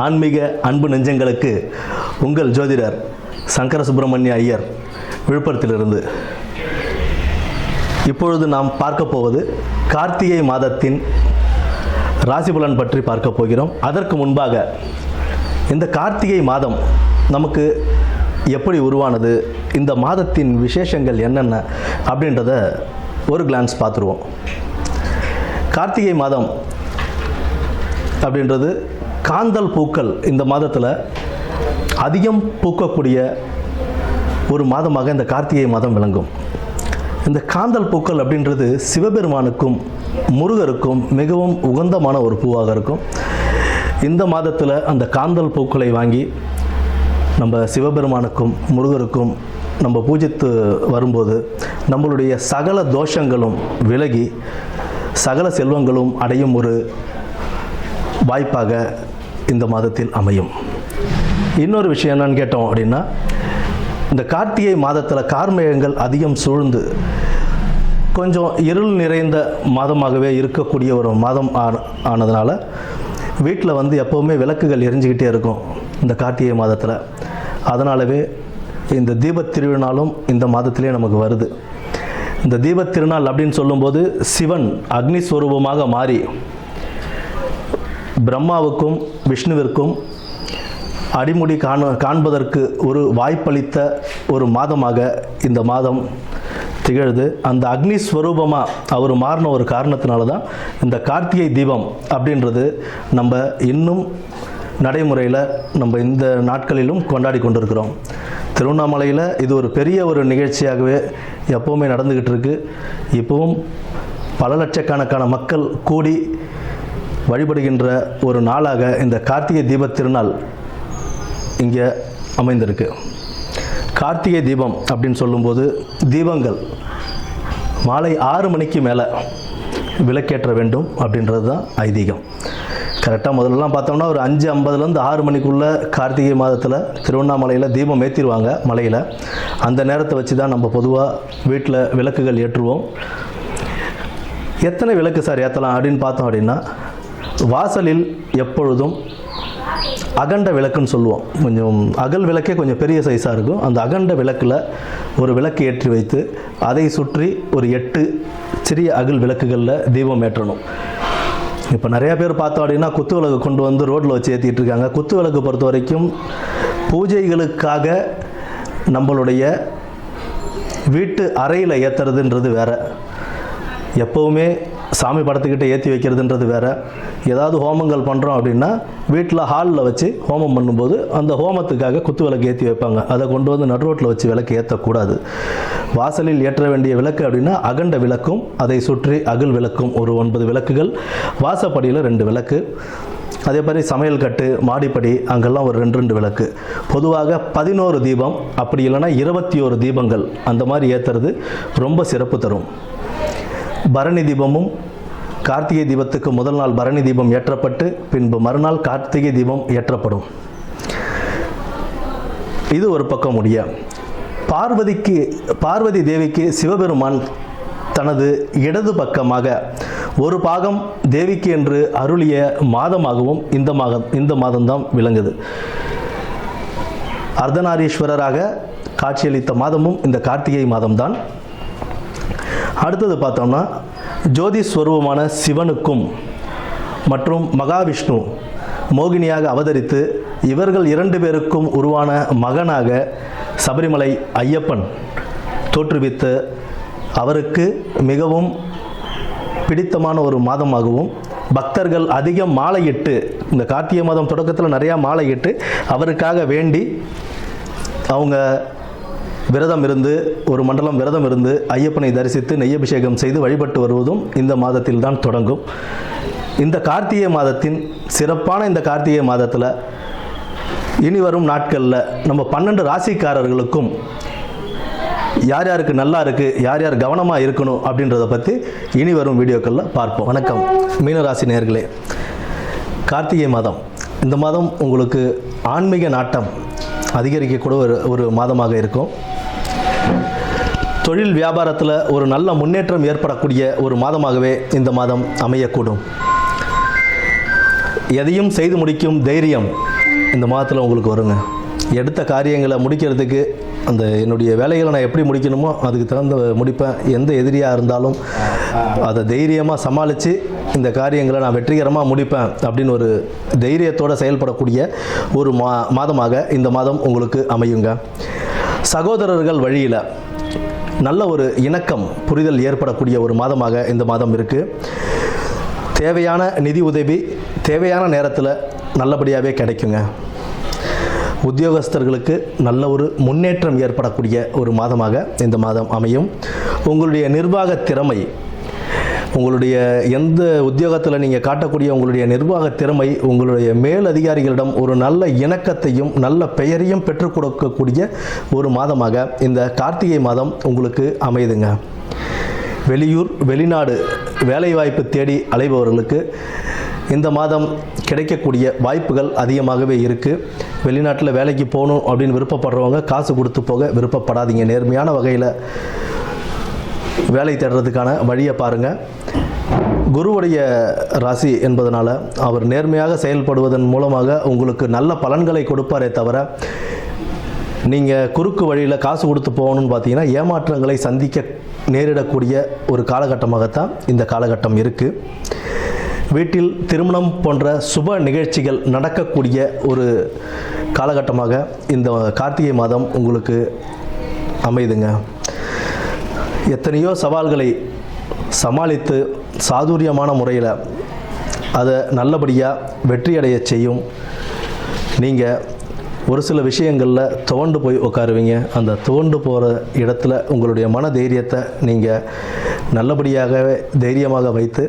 ஆன்மீக அன்பு நெஞ்சங்களுக்கு உங்கள் ஜோதிடர் சங்கர சுப்பிரமணிய ஐயர் விழுப்புரத்திலிருந்து. இப்பொழுது நாம் பார்க்க போவது கார்த்திகை மாதத்தின் ராசிபலன் பற்றி பார்க்க போகிறோம். அதற்கு முன்பாக இந்த கார்த்திகை மாதம் நமக்கு எப்படி உருவானது, இந்த மாதத்தின் விசேஷங்கள் என்னென்ன அப்படின்றத ஒரு கிளான்ஸ் பார்த்துருவோம். கார்த்திகை மாதம் அப்படின்றது காந்தல் பூக்கள் இந்த மாதத்தில் அதிகம் பூக்கக்கூடிய ஒரு மாதமாக இந்த கார்த்திகை மாதம் விளங்கும். இந்த காந்தல் பூக்கள் அப்படின்றது சிவபெருமானுக்கும் முருகருக்கும் மிகவும் உகந்தமான ஒரு பூவாக இருக்கும். இந்த மாதத்தில் அந்த காந்தல் பூக்களை வாங்கி நம்ம சிவபெருமானுக்கும் முருகருக்கும் நம்ம பூஜித்து வரும்போது நம்மளுடைய சகல தோஷங்களும் விலகி சகல செல்வங்களும் அடையும் ஒரு வாய்ப்பாக இந்த மாதத்தில் அமையும். இன்னொரு விஷயம் என்னன்னு கேட்டோம் அப்படின்னா, இந்த கார்த்திகை மாதத்தில் கார்மேகங்கள் அதிகம் சூழ்ந்து கொஞ்சம் இருள் நிறைந்த மாதமாகவே இருக்கக்கூடிய ஒரு மாதம் ஆனதுனால வீட்டில் எப்போவுமே விளக்குகள் எரிஞ்சுக்கிட்டே இருக்கும் இந்த கார்த்திகை மாதத்தில். அதனாலவே இந்த தீபத் திருநாளும் இந்த மாதத்திலே நமக்கு வருது. இந்த தீபத் திருநாள் அப்படின்னு சொல்லும்போது சிவன் அக்னி ஸ்வரூபமாக மாறி பிரம்மாவுக்கும் விஷ்ணுவிற்கும் அடிமுடி காண்பதற்கு ஒரு வாய்ப்பளித்த ஒரு மாதமாக இந்த மாதம் திகழுது. அந்த அக்னி ஸ்வரூபமாக அவர் மாறின ஒரு காரணத்தினால தான் இந்த கார்த்திகை தீபம் அப்படின்றது நம்ம இன்னும் நடைமுறையில் நம்ம இந்த நாட்களிலும் கொண்டாடி கொண்டிருக்கிறோம். திருவண்ணாமலையில் இது ஒரு பெரிய ஒரு நிகழ்ச்சியாகவே எப்போவுமே நடந்துக்கிட்டு இருக்கு. இப்போவும் பல லட்சக்கணக்கான மக்கள் கூடி வழிபடுகின்ற ஒரு நாளாக இந்த கார்த்திகை தீபத் திருநாள் இங்கே அமைந்திருக்கு. கார்த்திகை தீபம் அப்படின்னு சொல்லும்போது தீபங்கள் மாலை 6 மணிக்கு மேலே விளக்கேற்ற வேண்டும் அப்படின்றது தான் ஐதீகம். கரெக்டாக முதல்லலாம் பார்த்தோம்னா ஒரு 5:50 6 மணிக்குள்ளே கார்த்திகை மாதத்தில் திருவண்ணாமலையில் தீபம் ஏற்றிடுவாங்க மலையில். அந்த நேரத்தை வச்சு தான் நம்ம பொதுவாக வீட்டில் விளக்குகள் ஏற்றுவோம். எத்தனை விளக்கு சார் ஏற்றலாம் அப்படின்னு பார்த்தோம் அப்படின்னா, வாசலில் எப்பொழுதும் அகண்ட விளக்குன்னு சொல்லுவோம். கொஞ்சம் அகல் விளக்கே கொஞ்சம் பெரிய சைஸாக இருக்கும். அந்த அகண்ட விளக்கில் ஒரு விளக்கு ஏற்றி வைத்து அதை சுற்றி ஒரு 8 சிறிய அகல் விளக்குகளில் தீபம் ஏற்றணும். இப்போ நிறையா பேர் பார்த்தோம் அப்படின்னா குத்து விளக்கு கொண்டு வந்து ரோட்டில் வச்சு ஏற்றிட்டு இருக்காங்க. குத்து விளக்கு பொறுத்த வரைக்கும் பூஜைகளுக்காக நம்மளுடைய வீட்டு அறையில் ஏற்றுறதுன்றது வேறு, எப்போவுமே சாமி படத்துக்கிட்ட ஏற்றி வைக்கிறதுன்றது வேறு. ஏதாவது ஹோமங்கள் பண்ணுறோம் அப்படின்னா வீட்டில் ஹாலில் வச்சு ஹோமம் பண்ணும்போது அந்த ஹோமத்துக்காக குத்து விளக்கு ஏற்றி வைப்பாங்க. அதை கொண்டு வந்து நடு ரோட்டில் வச்சு விளக்கு ஏற்றக்கூடாது. வாசலில் ஏற்ற வேண்டிய விளக்கு அப்படின்னா அகண்ட விளக்கும் அதை சுற்றி அகல் விளக்கும் ஒரு 9 விளக்குகள், வாசப்படியில் 2 விளக்கு, அதே மாதிரி சமையல் கட்டு மாடிப்படி அங்கெல்லாம் ஒரு 2 விளக்கு. பொதுவாக 11 தீபம் அப்படி இல்லைன்னா 21 தீபங்கள் அந்த மாதிரி ஏற்றுறது ரொம்ப சிறப்பு தரும். பரணி தீபமும் கார்த்திகை தீபத்துக்கு முதல் நாள் பரணி தீபம் ஏற்றப்பட்டு பின்பு மறுநாள் கார்த்திகை தீபம் ஏற்றப்படும். இது ஒரு பக்கம் முடிய, பார்வதி தேவிக்கு சிவபெருமான் தனது இடது பக்கமாக ஒரு பாகம் தேவிக்கு என்று அருளிய மாதமாகவும் இந்த மாதம்தான் விளங்குது. அர்த்தநாரீஸ்வரராக காட்சியளித்த மாதமும் இந்த கார்த்திகை மாதம்தான். அடுத்தது பார்த்தோம்னா, ஜோதி ஸ்வரூபமான சிவனுக்கும் மற்றும் மகாவிஷ்ணு மோகினியாக அவதரித்து இவர்கள் 2 பேருக்கும் உருவான மகனாக சபரிமலை ஐயப்பன் தோற்றுவித்து அவருக்கு மிகவும் பிடித்தமான ஒரு மாதமாகவும் பக்தர்கள் அதிகம் மாலையிட்டு இந்த கார்த்திகை மாதம் தொடக்கத்தில் நிறையா மாலையிட்டு அவருக்காக வேண்டி அவங்க விரதம் இருந்து ஒரு மண்டலம் விரதம் இருந்து ஐயப்பனை தரிசித்து நெய்யபிஷேகம் செய்து வழிபட்டு வருவதும் இந்த மாதத்தில் தான் தொடங்கும். இந்த கார்த்திகை மாதத்தின் சிறப்பான இந்த கார்த்திகை மாதத்தில் இனி வரும் நாட்களில் நம்ம 12 ராசிக்காரர்களுக்கும் யார் யாருக்கு நல்லா இருக்குது, யார் யார் கவனமாக இருக்கணும் அப்படின்றத பற்றி இனி வரும் வீடியோக்களில் பார்ப்போம். வணக்கம் மீனராசி நேயர்களே. கார்த்திகை மாதம், இந்த மாதம் உங்களுக்கு ஆன்மீக நாட்டம் அதிகரிக்கக்கூட ஒரு மாதமாக இருக்கும். தொழில் வியாபாரத்தில் ஒரு நல்ல முன்னேற்றம் ஏற்படக்கூடிய ஒரு மாதமாகவே இந்த மாதம் அமையக்கூடும். எதையும் செய்து முடிக்கும் தைரியம் இந்த மாதத்தில் உங்களுக்கு வருங்க. எடுத்த காரியங்களை முடிக்கிறதுக்கு அந்த என்னுடைய வேலைகளை நான் எப்படி முடிக்கணுமோ அதுக்கு தகுந்த முடிப்பேன். எந்த எதிரியாக இருந்தாலும் அதை தைரியமாக சமாளித்து இந்த காரியங்களை நான் வெற்றிகரமாக முடிப்பேன் அப்படின்னு ஒரு தைரியத்தோடு செயல்படக்கூடிய ஒரு மாதமாக இந்த மாதம் உங்களுக்கு அமையுங்க. சகோதரர்கள் வழியில் நல்ல ஒரு இணக்கம் புரிதல் ஏற்படக்கூடிய ஒரு மாதமாக இந்த மாதம் இருக்குது. தேவையான நிதி உதவி தேவையான நேரத்தில் நல்லபடியாகவே கிடைக்குங்க. உத்தியோகஸ்தர்களுக்கு நல்ல ஒரு முன்னேற்றம் ஏற்படக்கூடிய ஒரு மாதமாக இந்த மாதம் அமையும். உங்களுடைய நிர்வாக திறமை, உங்களுடைய எந்த உத்தியோகத்தில் நீங்கள் காட்டக்கூடிய உங்களுடைய நிர்வாக திறமை உங்களுடைய மேல் அதிகாரிகளிடம் ஒரு நல்ல இணக்கத்தையும் நல்ல பெயரையும் பெற்றுக் கொடுக்கக்கூடிய ஒரு மாதமாக இந்த கார்த்திகை மாதம் உங்களுக்கு அமையுதுங்க. வெளியூர் வெளிநாடு வேலைவாய்ப்பு தேடி அலைபவர்களுக்கு இந்த மாதம் கிடைக்கக்கூடிய வாய்ப்புகள் அதிகமாகவே இருக்குது. வெளிநாட்டில் வேலைக்கு போகணும் அப்படின்னு விருப்பப்படுறவங்க காசு கொடுத்து போக விருப்பப்படாதீங்க. நேர்மையான வகையில் வேலை தேடுறதுக்கான வழியை பாருங்கள். குருவுடைய ராசி என்பதனால் அவர் நேர்மையாக செயல்படுவதன் மூலமாக உங்களுக்கு நல்ல பலன்களை கொடுப்பாரே தவிர நீங்கள் குறுக்கு வழியில் காசு கொடுத்து போகணும்னு பார்த்தீங்கன்னா ஏமாற்றங்களை சந்திக்க நேரிடக்கூடிய ஒரு காலகட்டமாகத்தான் இந்த காலகட்டம் இருக்குது. வீட்டில் திருமணம் போன்ற சுப நிகழ்ச்சிகள் நடக்கக்கூடிய ஒரு காலகட்டமாக இந்த கார்த்திகை மாதம் உங்களுக்கு அமையுதுங்க. எத்தனையோ சவால்களை சமாளித்து சாதுரியமான முறையில் அதை நல்லபடியாக வெற்றியடைய செய்யும். நீங்கள் ஒரு சில விஷயங்களில் துவண்டு போய் உட்காருவீங்க. அந்த துவண்டு போகிற இடத்துல உங்களுடைய மன தைரியத்தை நீங்கள் நல்லபடியாகவே தைரியமாக வைத்து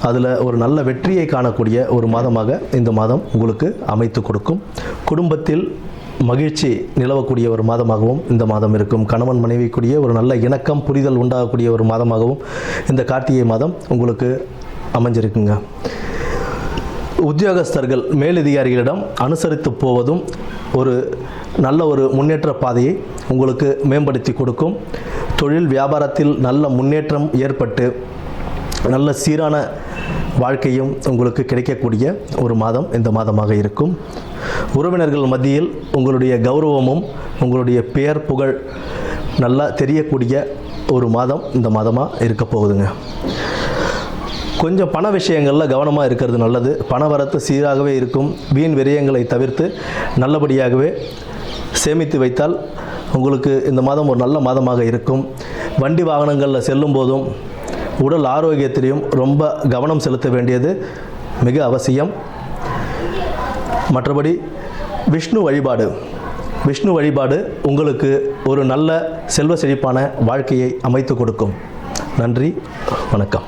அதில் ஒரு நல்ல வெற்றியை காணக்கூடிய ஒரு மாதமாக இந்த மாதம் உங்களுக்கு அமைத்து கொடுக்கும். குடும்பத்தில் மகிழ்ச்சி நிலவக்கூடிய ஒரு மாதமாகவும் இந்த மாதம் இருக்கும். கணவன் மனைவிக்குரிய ஒரு நல்ல இணக்கம் புரிதல் உண்டாகக்கூடிய ஒரு மாதமாகவும் இந்த கார்த்திகை மாதம் உங்களுக்கு அமைஞ்சிருக்குங்க. உத்தியோகஸ்தர்கள் மேலதிகாரிகளிடம் அனுசரித்து போவதும் ஒரு நல்ல ஒரு முன்னேற்ற பாதையை உங்களுக்கு மேம்படுத்தி கொடுக்கும். தொழில் வியாபாரத்தில் நல்ல முன்னேற்றம் ஏற்பட்டு நல்ல சீரான வாழ்க்கையும் உங்களுக்கு கிடைக்கக்கூடிய ஒரு மாதம் இந்த மாதமாக இருக்கும். உறவினர்கள் மத்தியில் உங்களுடைய கௌரவமும் உங்களுடைய பெயர் புகழ் நல்லா தெரியக்கூடிய ஒரு மாதம் இந்த மாதமாக இருக்க போகுதுங்க. கொஞ்சம் பண விஷயங்களில் கவனமாக இருக்கிறது நல்லது. பண வரத்து சீராகவே இருக்கும். வீண் விரயங்களை தவிர்த்து நல்லபடியாகவே சேமித்து வைத்தால் உங்களுக்கு இந்த மாதம் ஒரு நல்ல மாதமாக இருக்கும். வண்டி வாகனங்களில் செல்லும் போதும் உடல் ஆரோக்கியத்திலையும் ரொம்ப கவனம் செலுத்த வேண்டியது மிக அவசியம். மற்றபடி விஷ்ணு வழிபாடு உங்களுக்கு ஒரு நல்ல செல்வ செழிப்பான வாழ்க்கையை அமைத்து கொடுக்கும். நன்றி, வணக்கம்.